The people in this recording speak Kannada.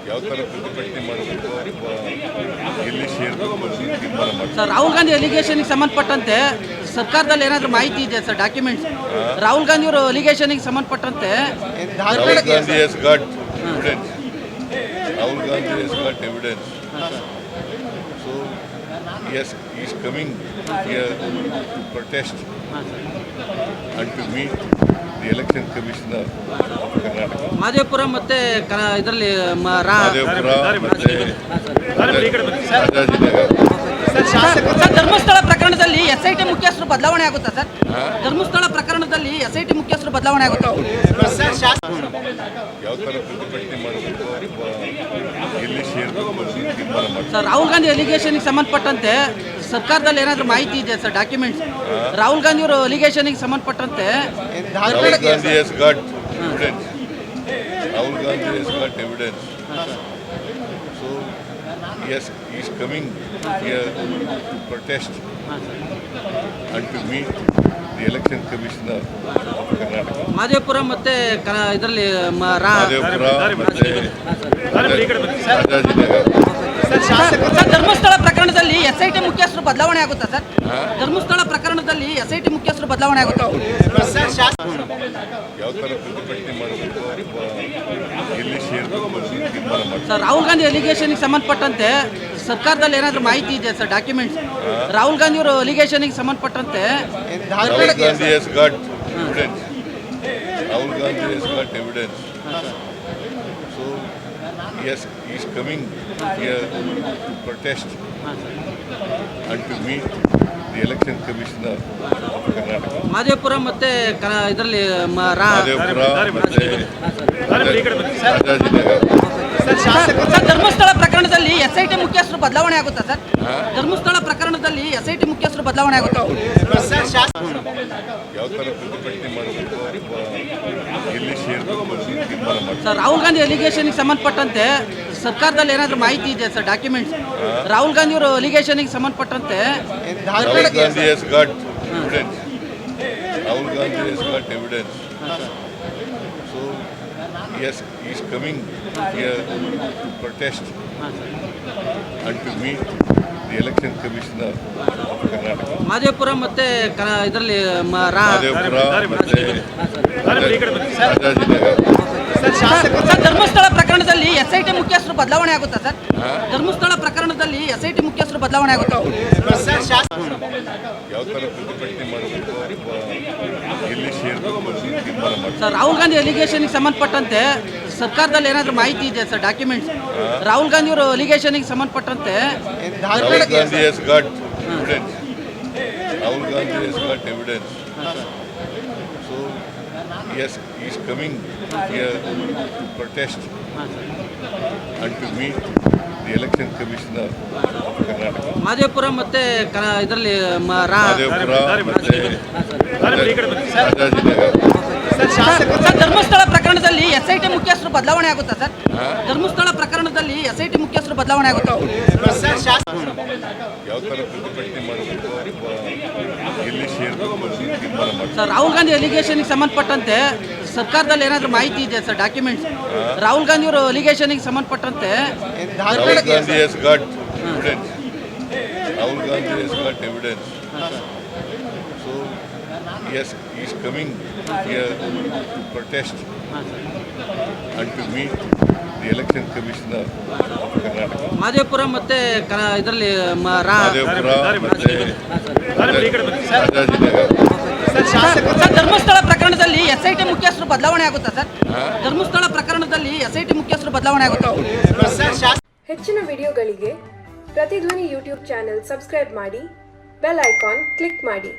ಯಾವ ಥರ ಪ್ರತಿಭಟನೆ ಮಾಡಬೇಕು ಎಲ್ಲಿ ಸೇರಬೇಕು ತೀರ್ಮಾನ ಮಾಡಿ. ಸರ್, ರಾಹುಲ್ ಗಾಂಧಿ ಅಲಿಗೇಷನ್ಗೆ ಸಂಬಂಧಪಟ್ಟಂತೆ ಸರ್ಕಾರದಲ್ಲಿ ಏನಾದರೂ ಮಾಹಿತಿ ಇದೆ ಸರ್? ಡಾಕ್ಯುಮೆಂಟ್ಸ್ ರಾಹುಲ್ ಗಾಂಧಿ ಅವರು ಅಲಿಗೇಷನ್ಗೆ ಸಂಬಂಧಪಟ್ಟಂತೆ Rahul Gandhi has got evidence. Rahul Gandhi has got evidence. So yes, he is coming here to protest and to meet the election commissioner of Karnataka. Madepura ಮತ್ತೆ ಇದರಲ್ಲಿ ಮಾದೇಪುರ ಮತ್ತೆ ರಾಜಾಜಿನಗರ. ಸರ್, ಧರ್ಮಸ್ಥಳ ಪ್ರಕರಣದಲ್ಲಿ SIT ಮುಖ್ಯಸ್ಥರು ಬದಲಾವಣೆ ಆಗುತ್ತಾ ಸರ್? ಧರ್ಮಸ್ಥಳ ಪ್ರಕರಣದಲ್ಲಿ SIT ಮುಖ್ಯಸ್ಥರು ಬದಲಾವಣೆ ಆಗುತ್ತಾ? ಯಾವ ಥರ ಪ್ರತಿಭಟನೆ ಮಾಡಬೇಕು ಎಲ್ಲಿ ಸೇರಬೇಕು ತೀರ್ಮಾನ ಮಾಡಿ. ಸರ್, ರಾಹುಲ್ ಗಾಂಧಿ ಅಲಿಗೇಷನ್ಗೆ ಸಂಬಂಧಪಟ್ಟಂತೆ ಸರ್ಕಾರದಲ್ಲಿ ಏನಾದರೂ ಮಾಹಿತಿ ಇದೆ ಸರ್? ಡಾಕ್ಯುಮೆಂಟ್ಸ್ ರಾಹುಲ್ ಗಾಂಧಿ ಅವರು ಅಲಿಗೇಷನ್ಗೆ ಸಂಬಂಧಪಟ್ಟಂತೆ Rahul Gandhi has got evidence. Rahul Gandhi has got evidence. So yes, he is coming here to protest and to meet the election commissioner of Karnataka. Madepura ಮತ್ತೆ ಇದರಲ್ಲಿ ಮಾದೇಪುರ ಮತ್ತೆ ರಾಜಾಜಿನಗರ. ಸರ್, ಧರ್ಮಸ್ಥಳ ಪ್ರಕರಣದಲ್ಲಿ SIT ಮುಖ್ಯಸ್ಥರು ಬದಲಾವಣೆ ಆಗುತ್ತಾ ಸರ್? ಧರ್ಮಸ್ಥಳ ಪ್ರಕರಣದಲ್ಲಿ SIT ಮುಖ್ಯಸ್ಥರು ಬದಲಾವಣೆ ಆಗುತ್ತಾ? ಯಾವ ಥರ ಪ್ರತಿಭಟನೆ ಮಾಡಬೇಕು ಎಲ್ಲಿ ಸೇರಬೇಕು ತೀರ್ಮಾನ ಮಾಡಿ. ಸರ್, ರಾಹುಲ್ ಗಾಂಧಿ ಅಲಿಗೇಷನ್ಗೆ ಸಂಬಂಧಪಟ್ಟಂತೆ ಸರ್ಕಾರದಲ್ಲಿ ಏನಾದರೂ ಮಾಹಿತಿ ಇದೆ ಸರ್? ಡಾಕ್ಯುಮೆಂಟ್ಸ್ ರಾಹುಲ್ ಗಾಂಧಿ ಅವರು ಅಲಿಗೇಷನ್ಗೆ ಸಂಬಂಧಪಟ್ಟಂತೆ Rahul Gandhi has got evidence. Rahul Gandhi has got evidence. So yes, he is coming here to protest and to meet the election commissioner of Karnataka. Madepura ಮತ್ತೆ ಇದರಲ್ಲಿ ಮಾದೇಪುರ ಮತ್ತೆ ರಾಜಾಜಿನಗರ. ಸರ್, ಧರ್ಮಸ್ಥಳ ಪ್ರಕರಣದಲ್ಲಿ SIT ಮುಖ್ಯಸ್ಥರು ಬದಲಾವಣೆ ಆಗುತ್ತಾ ಸರ್? ಧರ್ಮಸ್ಥಳ ಪ್ರಕರಣದಲ್ಲಿ SIT ಮುಖ್ಯಸ್ಥರು ಬದಲಾವಣೆ ಆಗುತ್ತಾ? ಯಾವ ಥರ ಪ್ರತಿಭಟನೆ ಮಾಡಬೇಕು ಎಲ್ಲಿ ಸೇರಬೇಕು ತೀರ್ಮಾನ ಮಾಡಿ. ಸರ್, ರಾಹುಲ್ ಗಾಂಧಿ ಅಲಿಗೇಷನ್ಗೆ ಸಂಬಂಧಪಟ್ಟಂತೆ ಸರ್ಕಾರದಲ್ಲಿ ಏನಾದರೂ ಮಾಹಿತಿ ಇದೆ ಸರ್? ಡಾಕ್ಯುಮೆಂಟ್ಸ್ ರಾಹುಲ್ ಗಾಂಧಿ ಅವರು ಅಲಿಗೇಷನ್ಗೆ ಸಂಬಂಧಪಟ್ಟಂತೆ Rahul Gandhi has got evidence. Rahul Gandhi has got evidence. So yes, he is coming here to protest and to meet the election commissioner of Karnataka. Madepura ಮತ್ತೆ ಇದರಲ್ಲಿ ಮಾದೇಪುರ ಮತ್ತೆ ರಾಜಾಜಿನಗರ. ಸರ್, ಧರ್ಮಸ್ಥಳ ಪ್ರಕರಣದಲ್ಲಿ SIT ಮುಖ್ಯಸ್ಥರು ಬದಲಾವಣೆ ಆಗುತ್ತಾ ಸರ್? ಧರ್ಮಸ್ಥಳ ಪ್ರಕರಣದಲ್ಲಿ SIT ಮುಖ್ಯಸ್ಥರು ಬದಲಾವಣೆ ಆಗುತ್ತಾ? ಯಾವ ಥರ ಪ್ರತಿಭಟನೆ ಮಾಡಬೇಕು ಎಲ್ಲಿ ಸೇರಬೇಕು ತೀರ್ಮಾನ ಮಾಡಿ. ಸರ್, ರಾಹುಲ್ ಗಾಂಧಿ ಅಲಿಗೇಷನ್ಗೆ ಸಂಬಂಧಪಟ್ಟಂತೆ ಸರ್ಕಾರದಲ್ಲಿ ಏನಾದರೂ ಮಾಹಿತಿ ಇದೆ ಸರ್? ಡಾಕ್ಯುಮೆಂಟ್ಸ್ ರಾಹುಲ್ ಗಾಂಧಿ ಅವರು ಅಲಿಗೇಷನ್ಗೆ ಸಂಬಂಧಪಟ್ಟಂತೆ Rahul Gandhi has got evidence. Rahul Gandhi has got evidence. So yes, he is coming here to protest and to meet the election commissioner of Karnataka. Madepura ಮತ್ತೆ ಇದರಲ್ಲಿ ಮಾದೇಪುರ ಮತ್ತೆ ರಾಜಾಜಿನಗರ. ಸರ್, ಧರ್ಮಸ್ಥಳ ಪ್ರಕರಣದಲ್ಲಿ SIT ಮುಖ್ಯಸ್ಥರು ಬದಲಾವಣೆ ಆಗುತ್ತಾ ಸರ್? ಧರ್ಮಸ್ಥಳ ಪ್ರಕರಣದಲ್ಲಿ SIT ಮುಖ್ಯಸ್ಥರು ಬದಲಾವಣೆ ಆಗುತ್ತಾ? ಯಾವ ಥರ ಪ್ರತಿಭಟನೆ ಮಾಡಬೇಕು ಎಲ್ಲಿ ಸೇರಬೇಕು ತೀರ್ಮಾನ ಮಾಡಿ. ಸರ್, ರಾಹುಲ್ ಗಾಂಧಿ ಅಲಿಗೇಷನ್ಗೆ ಸಂಬಂಧಪಟ್ಟಂತೆ ಸರ್ಕಾರದಲ್ಲಿ ಏನಾದರೂ ಮಾಹಿತಿ ಇದೆ ಸರ್? ಡಾಕ್ಯುಮೆಂಟ್ಸ್ ರಾಹುಲ್ ಗಾಂಧಿ ಅವರು ಅಲಿಗೇಷನ್ಗೆ ಸಂಬಂಧಪಟ್ಟಂತೆ Rahul Gandhi has got evidence. Rahul Gandhi has got evidence. So yes, he is coming here to protest and to meet the election commissioner of Karnataka. Madepura ಮತ್ತೆ ಇದರಲ್ಲಿ ಮಾದೇಪುರ ಮತ್ತೆ ರಾಜಾಜಿನಗರ. ಸರ್, ಧರ್ಮಸ್ಥಳ ಪ್ರಕರಣದಲ್ಲಿ SIT ಮುಖ್ಯಸ್ಥರು ಬದಲಾವಣೆ ಆಗುತ್ತಾ ಸರ್? ಧರ್ಮಸ್ಥಳ ಪ್ರಕರಣದಲ್ಲಿ SIT ಮುಖ್ಯಸ್ಥರು ಬದಲಾವಣೆ ಆಗುತ್ತಾ? ಹೆಚ್ಚಿನ ವಿಡಿಯೋಗಳಿಗೆ ಪ್ರತಿಧ್ವನಿ ಯೂಟ್ಯೂಬ್ ಚಾನೆಲ್ ಸಬ್ಸ್ಕ್ರೈಬ್ ಮಾಡಿ, ಬೆಲ್ ಐಕಾನ್ ಕ್ಲಿಕ್ ಮಾಡಿ.